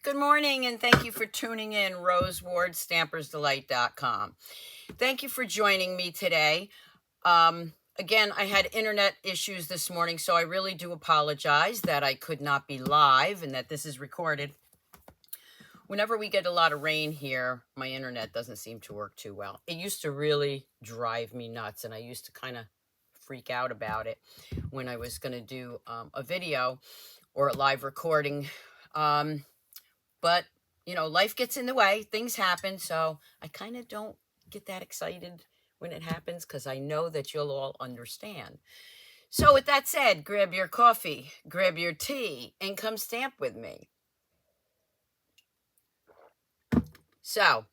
Good morning, and thank you for tuning in, RoseWardStampersDelight.com. Thank you for joining me today. Again, I had internet issues this morning, so I really do apologize that I could not be live and that this is recorded. Whenever we get a lot of rain here, my internet doesn't seem to work too well. It used to really drive me nuts, and I used to kind of freak out about it when I was going to do a video or a live recording. But, you know, life gets in the way. Things happen. So I kind of don't get that excited when it happens because I know that you'll all understand. So with that said, grab your coffee, grab your tea, and come stamp with me. So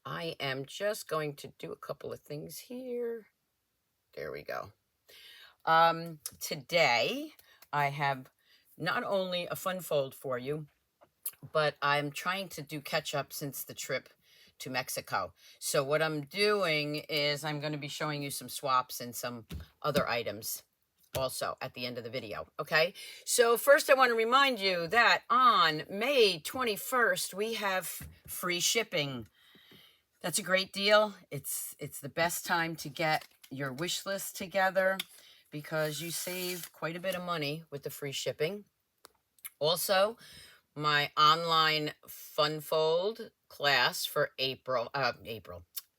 I am just going to do a couple of things here. There we go. Today I have not only a fun fold for you, but I'm trying to do catch up since the trip to Mexico. So what I'm doing is I'm going to be showing you some swaps and some other items also at the end of the video. Okay. So first I want to remind you that on May 21st, we have free shipping. That's a great deal. It's the best time to get your wish list together because you save quite a bit of money with the free shipping. Also, my online fun fold class for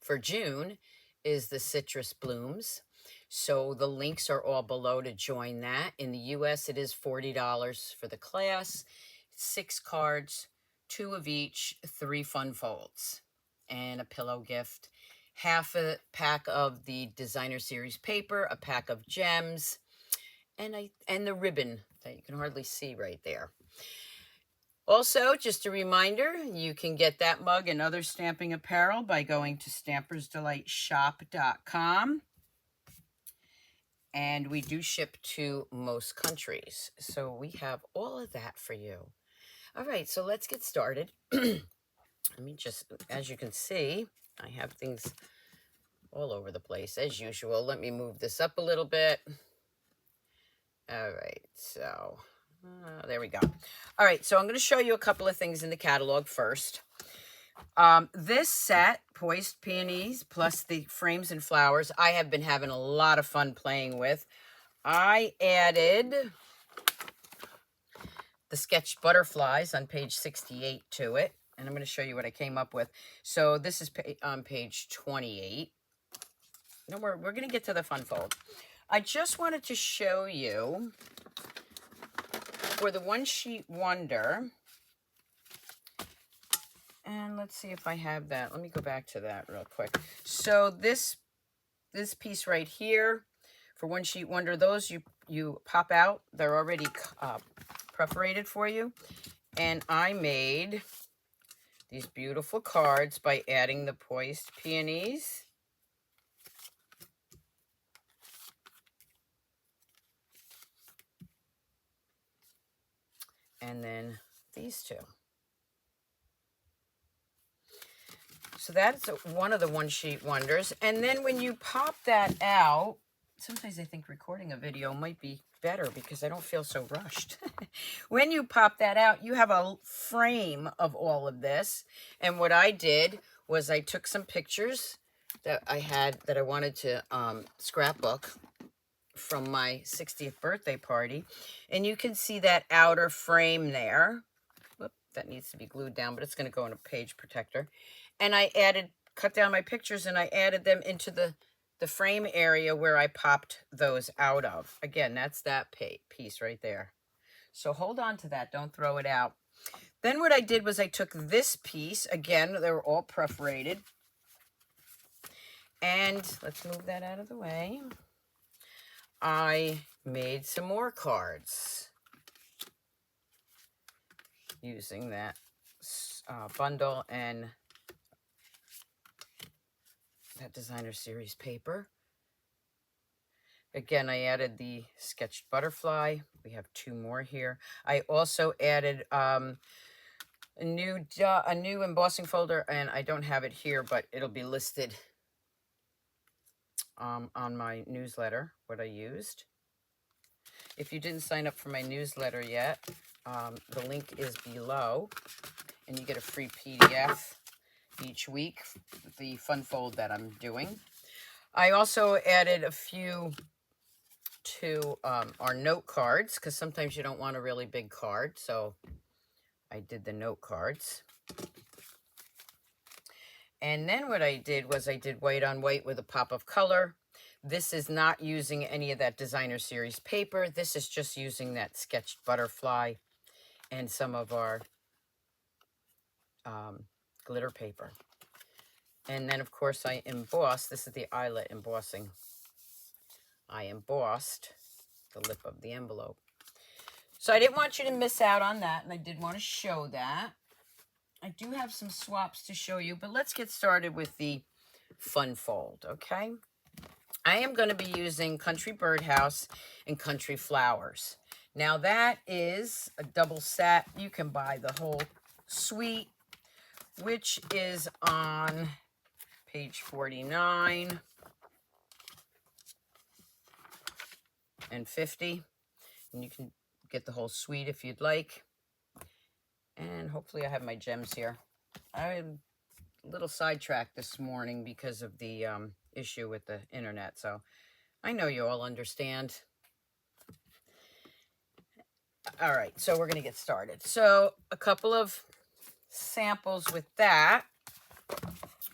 for June is the citrus blooms. So the links are all below to join that. In the US, it is $40 for the class, 6 cards, 2 of each, 3 fun folds, and a pillow gift, half a pack of the designer series paper, a pack of gems, and the ribbon that you can hardly see right there. Also, just a reminder, you can get that mug and other stamping apparel by going to stampersdelightshop.com. And we do ship to most countries. So we have all of that for you. All right, so let's get started. Let me just, as you can see, I have things all over the place as usual. Let me move this up a little bit. All right, so there we go. All right, so I'm going to show you a couple of things in the catalog first. This set, Poised Peonies, plus the frames and flowers, I have been having a lot of fun playing with. I added the sketched butterflies on page 68 to it, and I'm going to show you what I came up with. So this is on page 28. No, we're going to get to the fun fold. I just wanted to show you for the one sheet wonder, and let's see if I have that. Let me go back to that real quick. So this piece right here for one sheet wonder, those you pop out. They're already perforated for you. And I made these beautiful cards by adding the Poised Peonies. And then these two. So that's one of the one sheet wonders. And then when you pop that out, sometimes I think recording a video might be better because I don't feel so rushed. When you pop that out, you have a frame of all of this. And what I did was I took some pictures that I had that I wanted to scrapbook from my 60th birthday party. And you can see that outer frame there. Whoop, that needs to be glued down, but it's going to go in a page protector. And I cut down my pictures and I added them into the frame area where I popped those out of. Again, that's that piece right there. So hold on to that. Don't throw it out. Then what I did was I took this piece. Again, they were all perforated. And let's move that out of the way. I made some more cards using that bundle and that designer series paper. Again, I added the sketched butterfly. We have 2 more here. I also added a new embossing folder, and I don't have it here, but it'll be listed on my newsletter, what I used. If you didn't sign up for my newsletter yet, the link is below, and you get a free PDF each week, the fun fold that I'm doing. I also added a few to our note cards, because sometimes you don't want a really big card, so I did the note cards. And then what I did was I did white on white with a pop of color. This is not using any of that designer series paper. This is just using that sketched butterfly and some of our glitter paper. And then, of course, I embossed. This is the eyelet embossing. I embossed the lip of the envelope. So I didn't want you to miss out on that, and I did want to show that. I do have some swaps to show you, but let's get started with the fun fold, okay? I am going to be using Country Birdhouse and Country Flowers. Now that is a double set. You can buy the whole suite, which is on page 49 and 50. And you can get the whole suite if you'd like. And hopefully I have my gems here. I'm a little sidetracked this morning because of the issue with the internet. So I know you all understand. All right, so we're going to get started. So a couple of samples with that.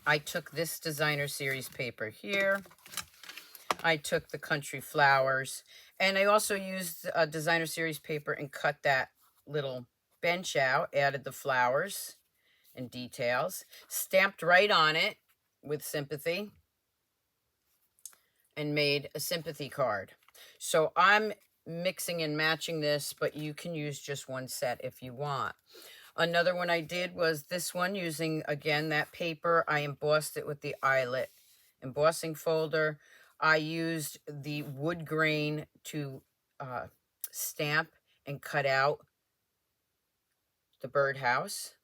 I took this designer series paper here. I took the Country Flowers. And I also used a designer series paper and cut that little bench out, added the flowers and details, stamped right on it with sympathy, and made a sympathy card. So I'm mixing and matching this, but you can use just one set if you want. Another one I did was this one using, again, that paper. I embossed it with the eyelet embossing folder. I used the wood grain to stamp and cut out the birdhouse.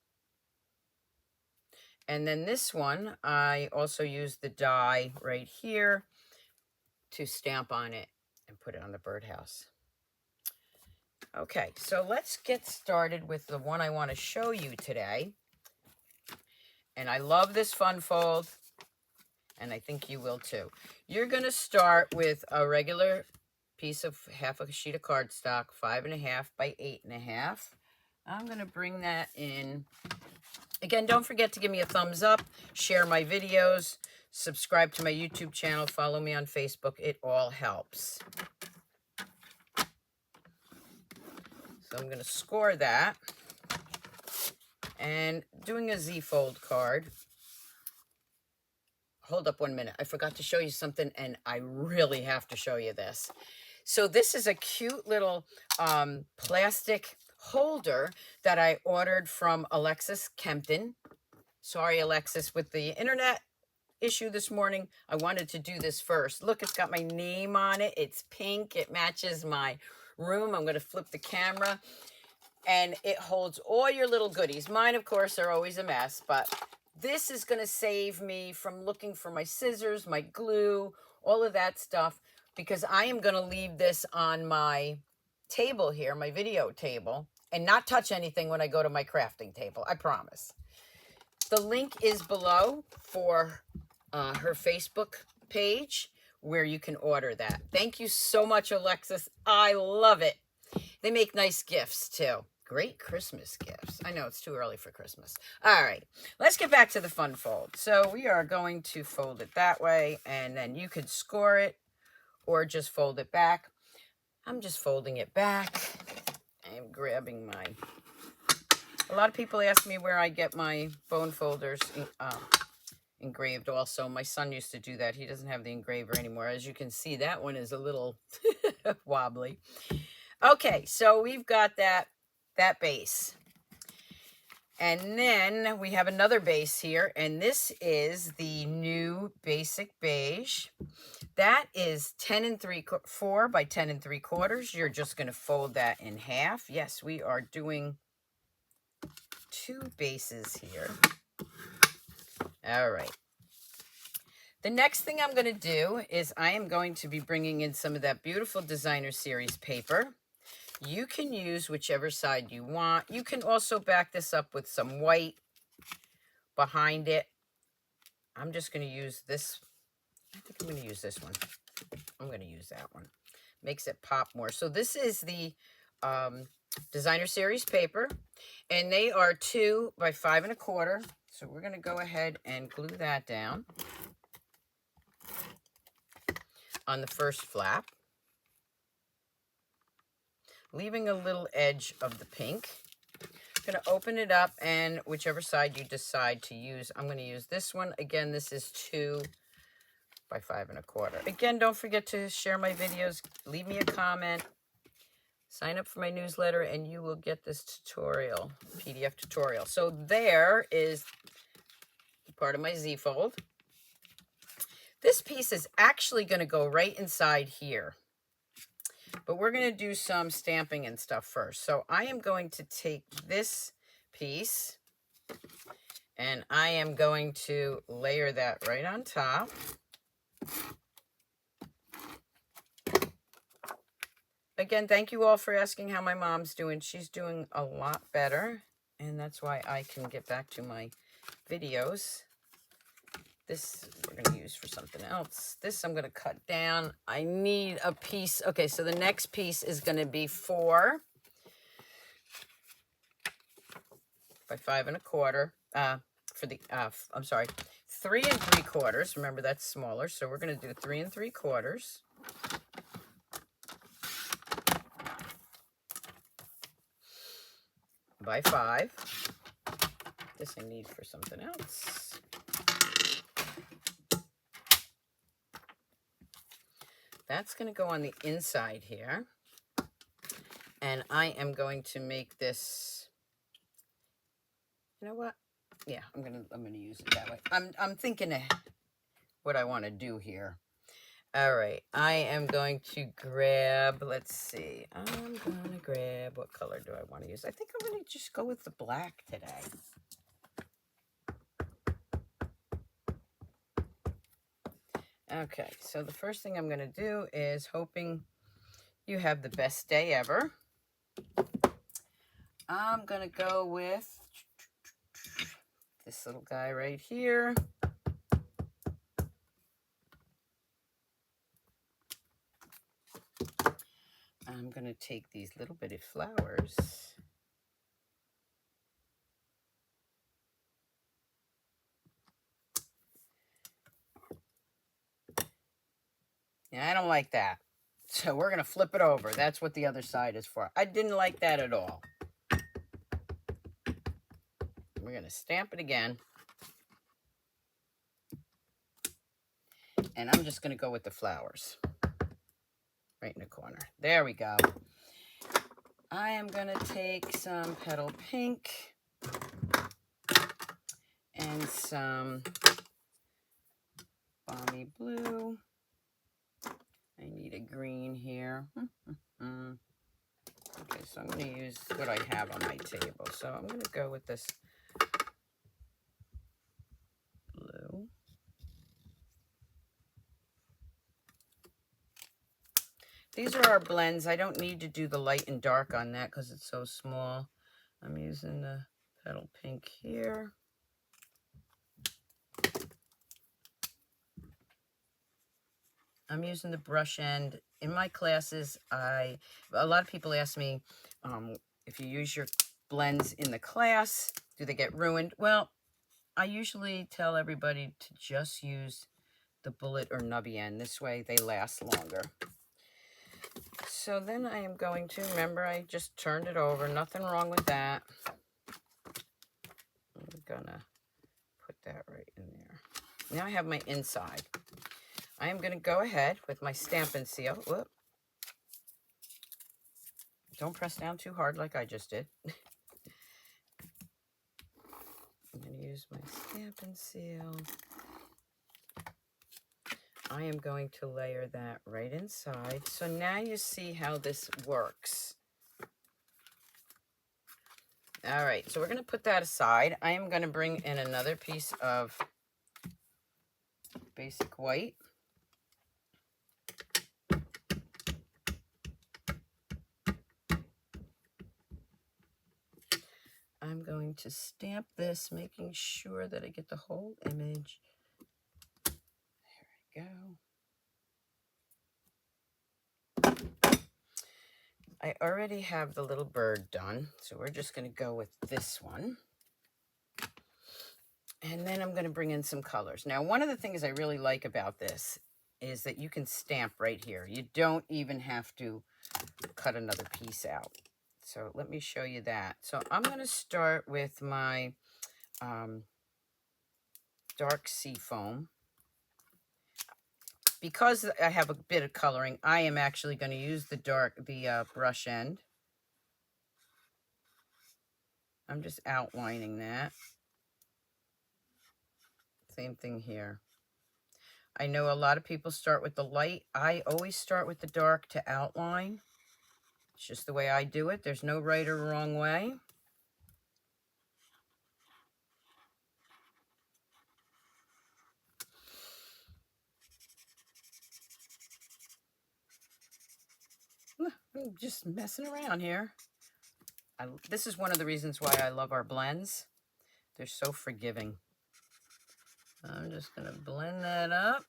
And then this one, I also used the die right here to stamp on it and put it on the birdhouse. Okay, so let's get started with the one I want to show you today. And I love this fun fold, and I think you will too. You're going to start with a regular piece of half a sheet of cardstock, 5.5 by 8.5. I'm going to bring that in. Again, don't forget to give me a thumbs up, share my videos, subscribe to my YouTube channel, follow me on Facebook. It all helps. So I'm going to score that. And doing a Z-fold card. Hold up 1 minute. I forgot to show you something, and I really have to show you this. So this is a cute little plastic holder that I ordered from Alexis Kempton. Sorry, Alexis, with the internet issue this morning, I wanted to do this first. Look, it's got my name on it. It's pink. It matches my room. I'm going to flip the camera, and it holds all your little goodies. Mine, of course, are always a mess, but this is going to save me from looking for my scissors, my glue, all of that stuff, because I am going to leave this on my table here, my video table, and not touch anything when I go to my crafting table. I promise. The link is below for her Facebook page where you can order that. Thank you so much, Alexis. I love it. They make nice gifts too. Great Christmas gifts. I know it's too early for Christmas. All right, let's get back to the fun fold. So we are going to fold it that way, and then you could score it or just fold it back. I'm just folding it back. I'm grabbing my... A lot of people ask me where I get my bone folders engraved also. My son used to do that. He doesn't have the engraver anymore. As you can see, that one is a little wobbly. Okay, so we've got that base. And then we have another base here, and this is the new basic beige. That is 10 3/4 by 10 3/4. You're just going to fold that in half. Yes, we are doing 2 bases here. All right. The next thing I'm going to do is I am going to be bringing in some of that beautiful designer series paper. You can use whichever side you want. You can also back this up with some white behind it. I'm just going to use this. I think I'm going to use this one. I'm going to use that one. Makes it pop more. So this is the designer series paper, and they are 2 by 5 1/4. So we're going to go ahead and glue that down on the first flap, leaving a little edge of the pink. I'm going to open it up, and whichever side you decide to use, I'm going to use this one. Again, this is 2 by 5 1/4. Again, don't forget to share my videos, leave me a comment, sign up for my newsletter, and you will get this tutorial, PDF tutorial. So there is part of my Z-fold. This piece is actually going to go right inside here, but we're going to do some stamping and stuff first. So I am going to take this piece, and I am going to layer that right on top. Again, thank you all for asking how my mom's doing. She's doing a lot better, and that's why I can get back to my videos. This we're going to use for something else. This I'm going to cut down. I need a piece. Okay, so the next piece is going to be 4 by 5 1/4. For the, I'm sorry, 3 3/4. Remember, that's smaller, so we're going to do 3 3/4. By 5. This I need for something else. That's going to go on the inside here. And I am going to make this, you know what? Yeah, I'm gonna use it that way. I'm thinking of what I want to do here. All right, I am going to grab, let's see. I'm gonna grab, what color do I want to use? I think I'm gonna just go with the black today. Okay, so the first thing I'm going to do is, hoping you have the best day ever, I'm going to go with this little guy right here. I'm going to take these little bitty flowers. Yeah, I don't like that. So we're going to flip it over. That's what the other side is for. I didn't like that at all. We're going to stamp it again. And I'm just going to go with the flowers. Right in the corner. There we go. I am going to take some petal pink and some balmy blue. I need a green here. Okay, so I'm going to use what I have on my table. So I'm going to go with this blue. These are our blends. I don't need to do the light and dark on that because it's so small. I'm using the petal pink here. I'm using the brush end. In my classes, a lot of people ask me, if you use your blends in the class, do they get ruined? Well, I usually tell everybody to just use the bullet or nubby end. This way they last longer. So then I am going to, remember I just turned it over, nothing wrong with that. I'm gonna put that right in there. Now I have my inside. I am gonna go ahead with my stamp and seal. Whoop. Don't press down too hard like I just did. I'm gonna use my stamp and seal. I am going to layer that right inside. So now you see how this works. All right, so we're going to put that aside. I am going to bring in another piece of basic white. I'm going to stamp this, making sure that I get the whole image. There we go. I already have the little bird done, so we're just going to go with this one. And then I'm going to bring in some colors. Now, one of the things I really like about this is that you can stamp right here. You don't even have to cut another piece out. So let me show you that. So I'm going to start with my dark sea foam. Because I have a bit of coloring, I am actually going to use the brush end. I'm just outlining that. Same thing here. I know a lot of people start with the light. I always start with the dark to outline. It's just the way I do it. There's no right or wrong way. I'm just messing around here. This is one of the reasons why I love our blends. They're so forgiving. I'm just going to blend that up.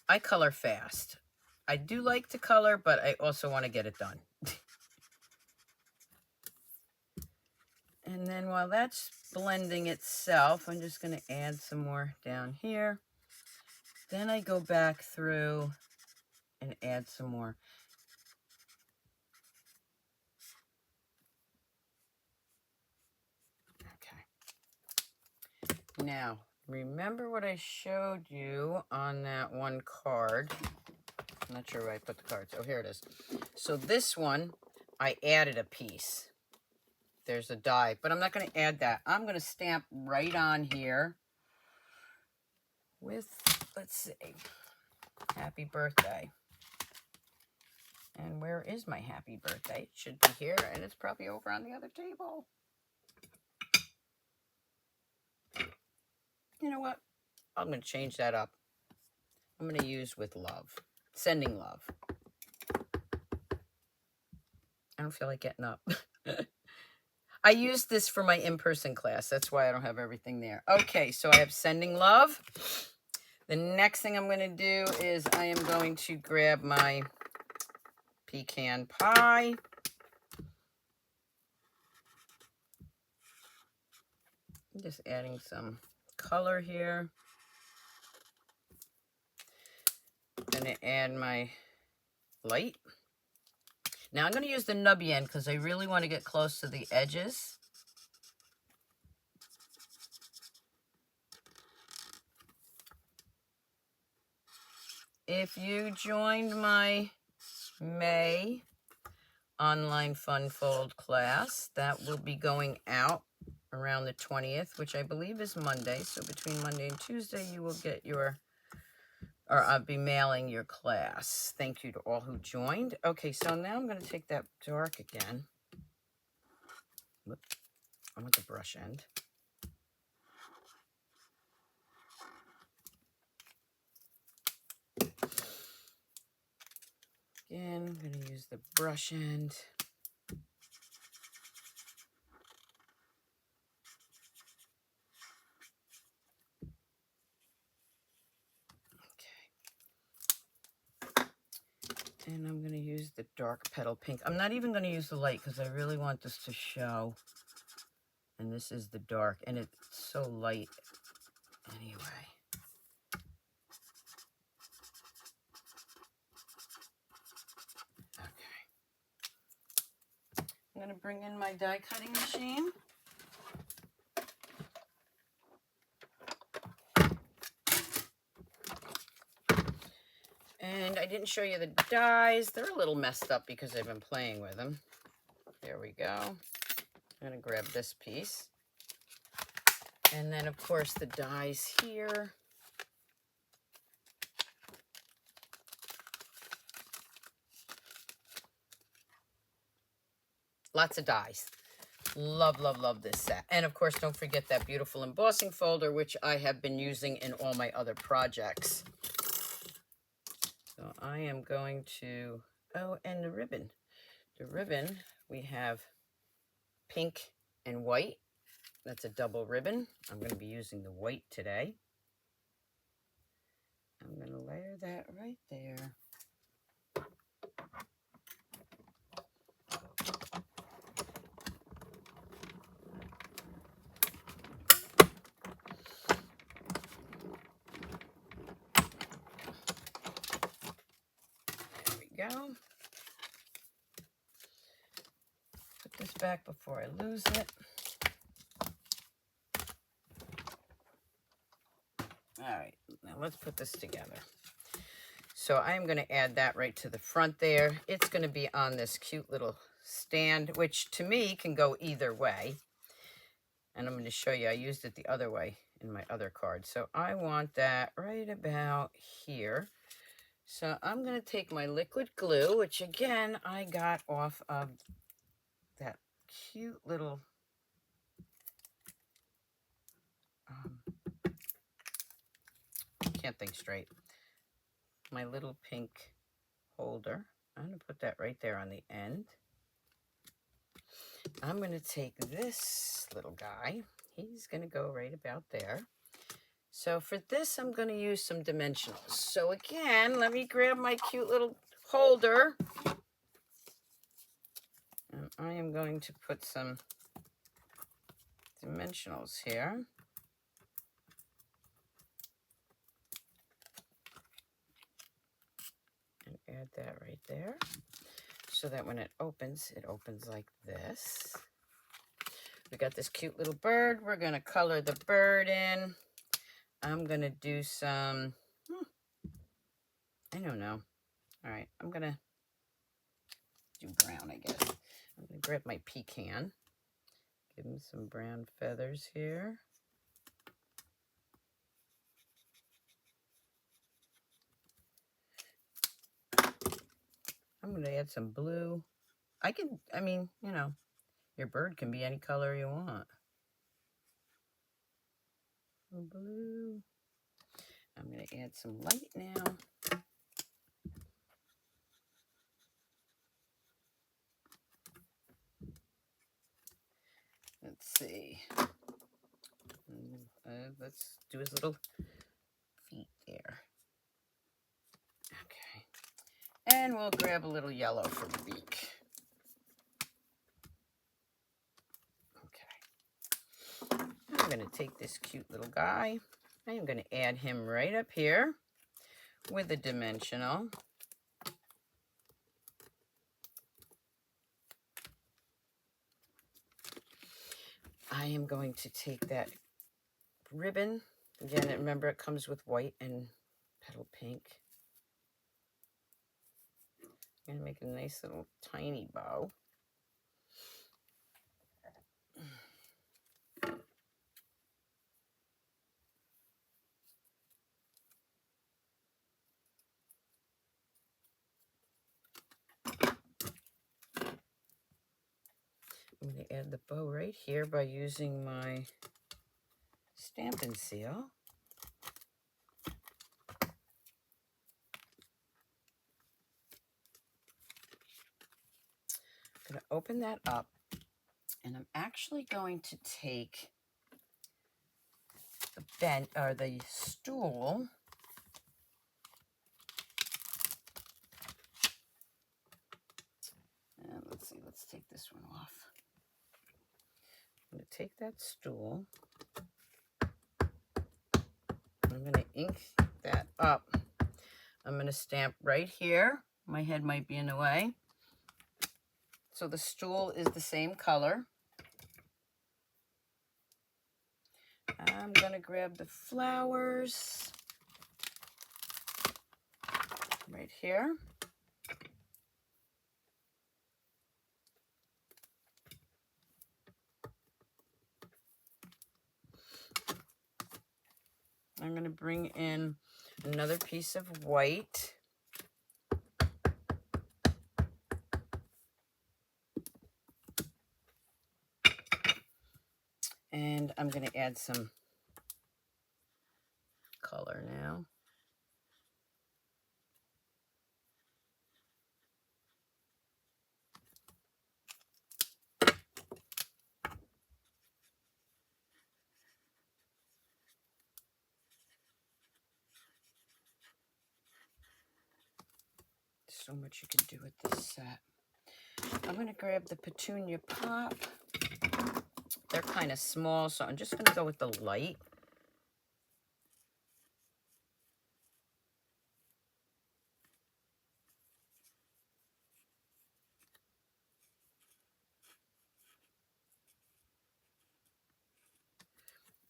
I color fast. I do like to color, but I also want to get it done. And then while that's blending itself, I'm just going to add some more down here. Then I go back through and add some more. Okay. Now, remember what I showed you on that one card? I'm not sure where I put the cards. Oh, here it is. So this one, I added a piece. There's a die, but I'm not going to add that. I'm going to stamp right on here with, let's see, happy birthday. And where is my happy birthday? It should be here, and it's probably over on the other table. You know what? I'm going to change that up. I'm going to use with love. Sending love. I don't feel like getting up. I used this for my in-person class. That's why I don't have everything there. Okay, so I have sending love. The next thing I'm going to do is I am going to grab my pecan pie. I'm just adding some color here. I'm going to add my light. Now I'm going to use the nubby end because I really want to get close to the edges. If you joined my May online fun fold class, that will be going out around the 20th, which I believe is Monday. So between Monday and Tuesday, you will get your, or I'll be mailing your class. Thank you to all who joined. Okay, so now I'm going to take that dark again. Whoops, I want the brush end. Again, I'm going to use the brush end. And I'm going to use the dark petal pink. I'm not even going to use the light because I really want this to show. And this is the dark. And it's so light anyway. Okay. I'm going to bring in my die cutting machine. And I didn't show you the dies. They're a little messed up because I've been playing with them. There we go. I'm going to grab this piece. And then, of course, the dies here. Lots of dies. Love, love, love this set. And of course, don't forget that beautiful embossing folder, which I have been using in all my other projects. So I am going to, oh, and the ribbon. The ribbon, we have pink and white. That's a double ribbon. I'm going to be using the white today. I'm going to layer that right there. There we go. Put this back before I lose it. All right, now let's put this together. So I'm going to add that right to the front there. It's going to be on this cute little stand, which to me can go either way. And I'm going to show you, I used it the other way in my other card. So I want that right about here. So I'm going to take my liquid glue, which again, I got off of that cute little can't think straight. My little pink holder. I'm going to put that right there on the end. I'm going to take this little guy. He's going to go right about there. So for this, I'm going to use some dimensionals. So again, let me grab my cute little holder. And I am going to put some dimensionals here. And add that right there. So that when it opens like this. We got this cute little bird. We're going to color the bird in. I'm going to do some, I don't know. All right, I'm going to do brown, I guess. I'm going to grab my pecan. Give him some brown feathers here. I'm going to add some blue. I mean, you know, your bird can be any color you want. Blue. I'm going to add some light now. Let's see. Let's do his little feet there. Okay. And we'll grab a little yellow for the beak. Okay. I'm going to take this cute little guy. I am going to add him right up here with a dimensional. I am going to take that ribbon. Again, remember it comes with white and petal pink. I'm going to make a nice little tiny bow. I'm going to add the bow right here by using my Stampin' Seal. I'm going to open that up, and I'm actually going to take the stool. And let's see, let's take this one off. I'm going to take that stool. I'm going to ink that up. I'm going to stamp right here. My head might be in the way. So the stool is the same color. I'm going to grab the flowers right here. I'm going to bring in another piece of white. And I'm going to add some color now. So much you can do with this set. I'm going to grab the petunia pop. They're kind of small, so I'm just going to go with the light.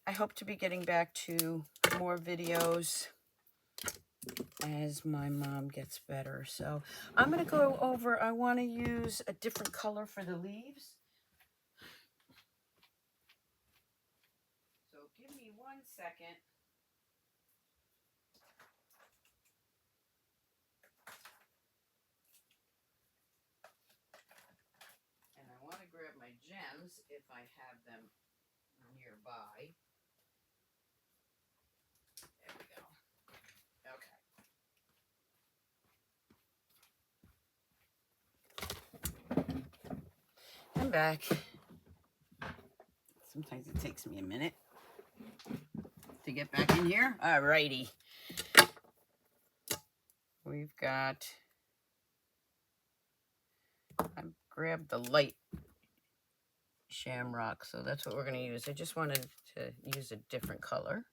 I hope to be getting back to more videos as my mom gets better. So I'm going to go over, I want to use a different color for the leaves. So give me 1 second. And I want to grab my gems if I have them nearby. There we go. Okay. I'm back. Sometimes it takes me a minute to get back in here. Alrighty. We've got, I grabbed the light shamrock, so that's what we're going to use. I just wanted to use a different color.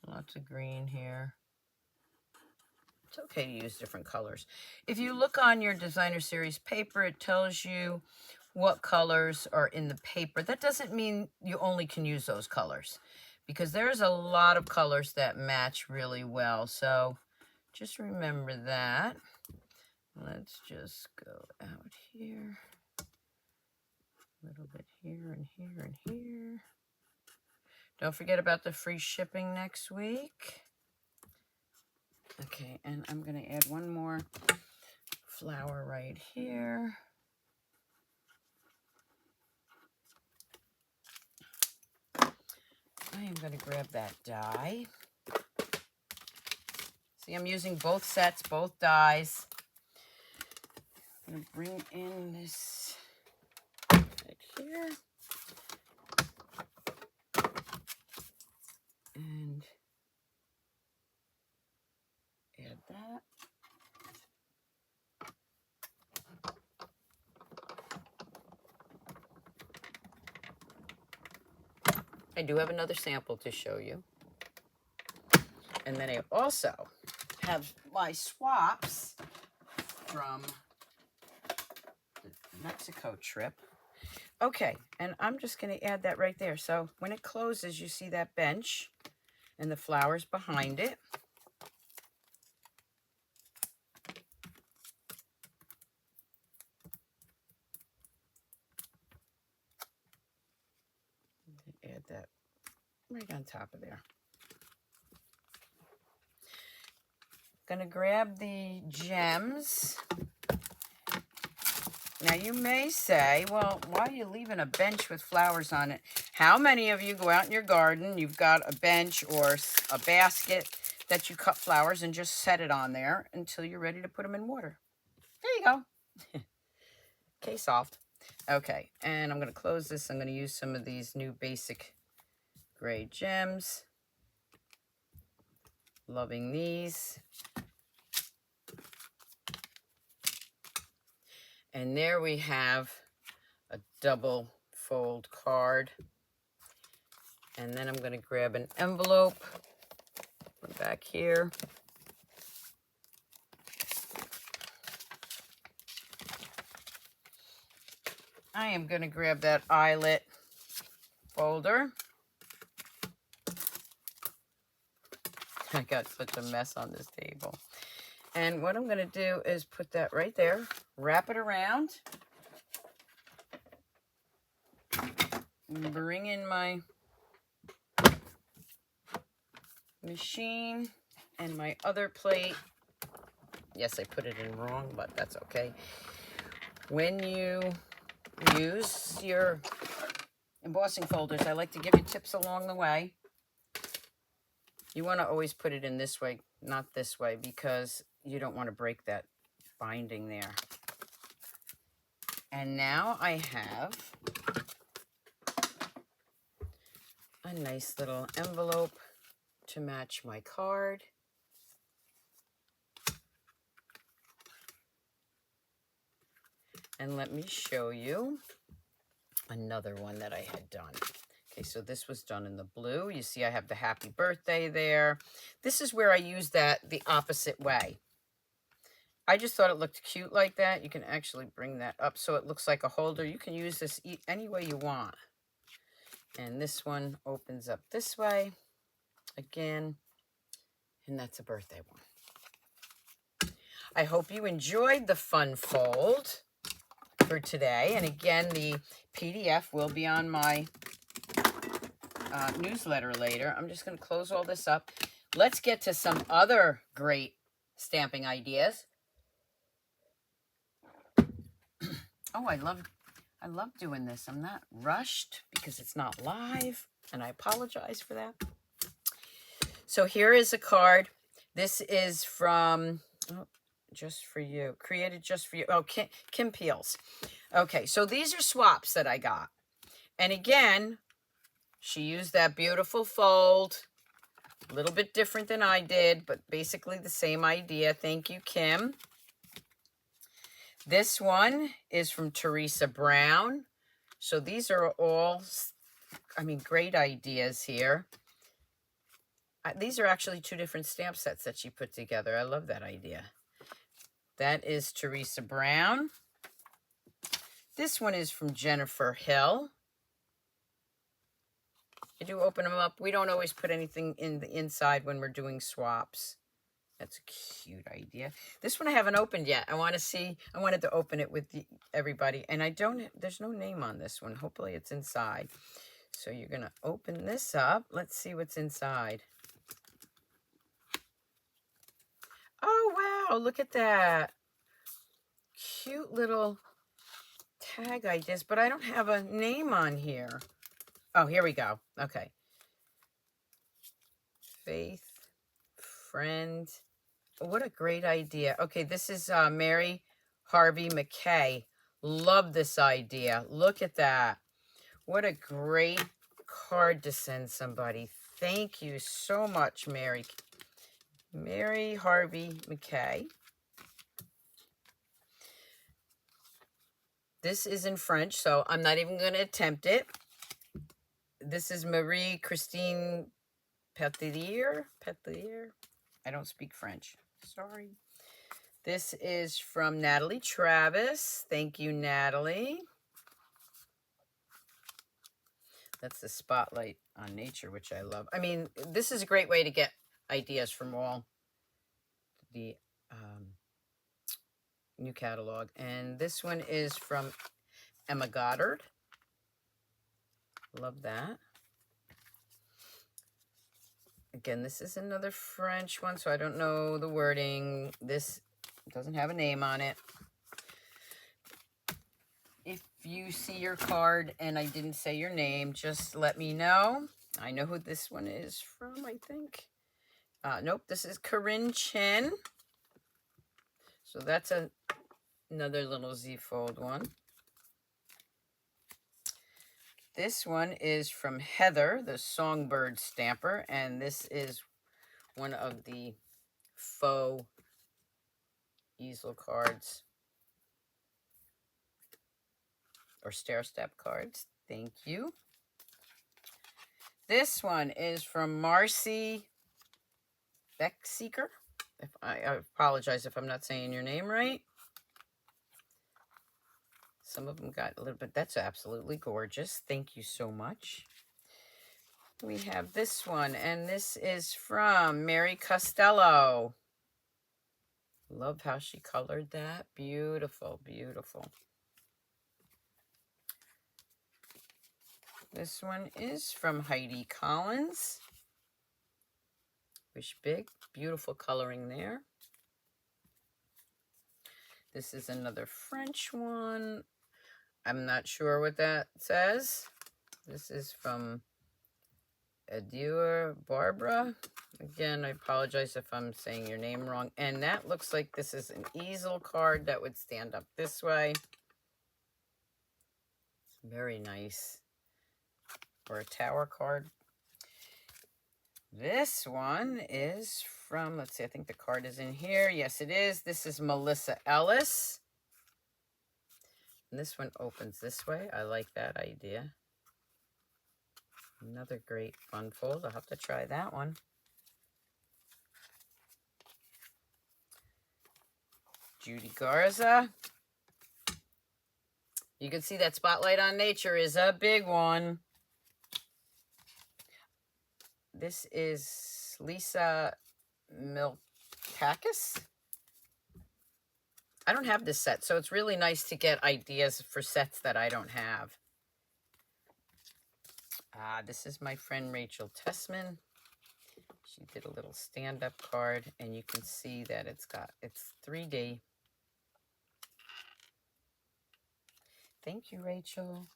Lots of green here. It's okay to use different colors. If you look on your designer series paper, it tells you what colors are in the paper. That doesn't mean you only can use those colors, because there's a lot of colors that match really well. So just remember that. Let's just go out here. A little bit here and here and here. Don't forget about the free shipping next week. Okay, and I'm going to add one more flower right here. I am going to grab that die. See, I'm using both sets, both dies. I'm going to bring in this right here. And add that. I do have another sample to show you. And then I also have my swaps from the Mexico trip. Okay, and I'm just going to add that right there. So when it closes, you see that bench and the flowers behind it. Add that right on top of there. Gonna grab the gems. Now you may say, well, why are you leaving a bench with flowers on it? How many of you go out in your garden, you've got a bench or a basket that you cut flowers and just set it on there until you're ready to put them in water? There you go. Case solved. Okay, and I'm going to close this. I'm going to use some of these new basic gray gems. Loving these. And there we have a double fold card. And then I'm going to grab an envelope from back here. I am going to grab that eyelet folder. I got such a mess on this table. And what I'm going to do is put that right there, wrap it around, and bring in my machine and my other plate. Yes, I put it in wrong, but that's okay. when you use your embossing folders, I like to give you tips along the way. You want to always put it in this way, not this way, because you don't want to break that binding there. And now I have a nice little envelope to match my card. And let me show you another one that I had done. Okay, so this was done in the blue. You see I have the happy birthday there. This is where I use that the opposite way. I just thought it looked cute like that. You can actually bring that up so it looks like a holder. You can use this any way you want. And this one opens up this way again, and that's a birthday one. I hope you enjoyed the fun fold for today. And again, the PDF will be on my newsletter later. I'm just going to close all this up. Let's get to some other great stamping ideas. Oh, I love doing this. I'm not rushed because it's not live, and I apologize for that. So here is a card. This is from Just For You, created just for you. Oh, Kim Peels. Okay, so these are swaps that I got. And again, she used that beautiful fold. A little bit different than I did, but basically the same idea. Thank you, Kim. This one is from Teresa Brown. So these are all, I mean, great ideas here. These are actually two different stamp sets that she put together. I love that idea. That is Teresa Brown. This one is from Jennifer Hill. I do open them up. We don't always put anything in the inside when we're doing swaps. That's a cute idea. This one I haven't opened yet. I wanted to open it with everybody. And there's no name on this one. Hopefully it's inside. So you're going to open this up. Let's see what's inside. Oh, wow. Look at that. Cute little tag ideas. But I don't have a name on here. Oh, here we go. Okay. Faith, friend. What a great idea. Okay, this is Mary Harvey McKay. Love this idea. Look at that. What a great card to send somebody. Thank you so much, Mary. Mary Harvey McKay. This is in French, so I'm not even going to attempt it. This is Marie Christine Petlier. I don't speak French. Sorry. This is from Natalie Travis. Thank you, Natalie. That's the Spotlight on Nature, which I love. I mean, this is a great way to get ideas from all the new catalog. And this one is from Emma Goddard. Love that. Again, this is another French one, so I don't know the wording. This doesn't have a name on it. If you see your card and I didn't say your name, just let me know. I know who this one is from, I think. Nope, this is Corinne Chin. So that's another little Z-fold one. This one is from Heather, the Songbird Stamper, and this is one of the faux easel cards or stair step cards. Thank you. This one is from Marcy Beckseeker. I apologize if I'm not saying your name right. Some of them got a little bit. That's absolutely gorgeous. Thank you so much. We have this one, and this is from Mary Costello. Love how she colored that. Beautiful, beautiful. This one is from Heidi Collins. Wish Big. Beautiful coloring there. This is another French one. I'm not sure what that says. This is from Adieu Barbara. Again, I apologize if I'm saying your name wrong. And that looks like this is an easel card that would stand up this way. Very nice. Or a tower card. This one is from, let's see, I think the card is in here. Yes, it is. This is Melissa Ellis. And this one opens this way. I like that idea. Another great fun fold. I'll have to try that one. Judy Garza. You can see that Spotlight on Nature is a big one. This is Lisa Miltakis. I don't have this set, so it's really nice to get ideas for sets that I don't have. This is my friend Rachel Tessman. She did a little stand-up card, and you can see that it's 3D. Thank you, Rachel.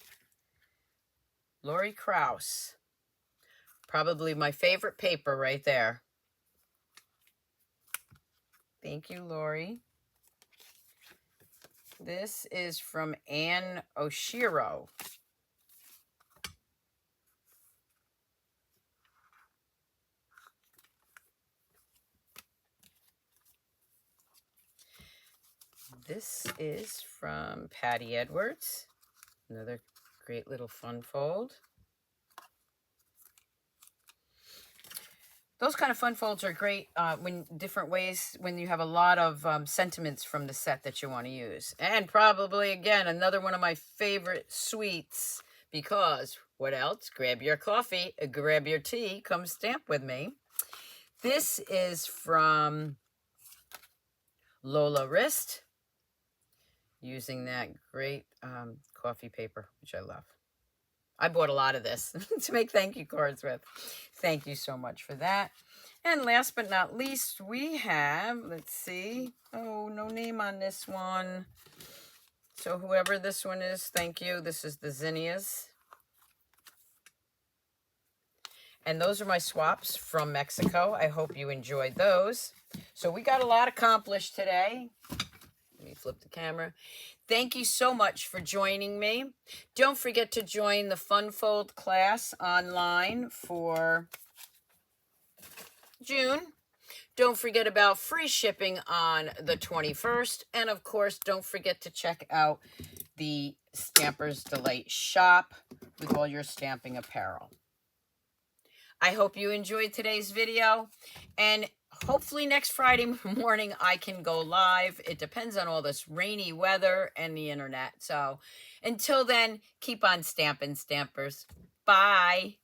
Lori Krause. Probably my favorite paper right there. Thank you, Lori. This is from Ann Oshiro. This is from Patty Edwards. Another great little fun fold. Those kind of fun folds are great when different ways, when you have a lot of sentiments from the set that you want to use. And probably, again, another one of my favorite sweets, because what else? Grab your coffee, grab your tea, come stamp with me. This is from Lola Wrist, using that great coffee paper, which I love. I bought a lot of this to make thank you cards with. Thank you so much for that. And last but not least, we have, let's see. Oh, no name on this one. So whoever this one is, thank you. This is the Zinnias. And those are my swaps from Mexico. I hope you enjoyed those. So we got a lot accomplished today. Let me flip the camera. Thank you so much for joining me. Don't forget to join the Fun Fold class online for June. Don't forget about free shipping on the 21st. And of course, don't forget to check out the Stampers Delight shop with all your stamping apparel. I hope you enjoyed today's video, and hopefully next Friday morning I can go live. It depends on all this rainy weather and the internet. So until then, keep on stamping, stampers. Bye.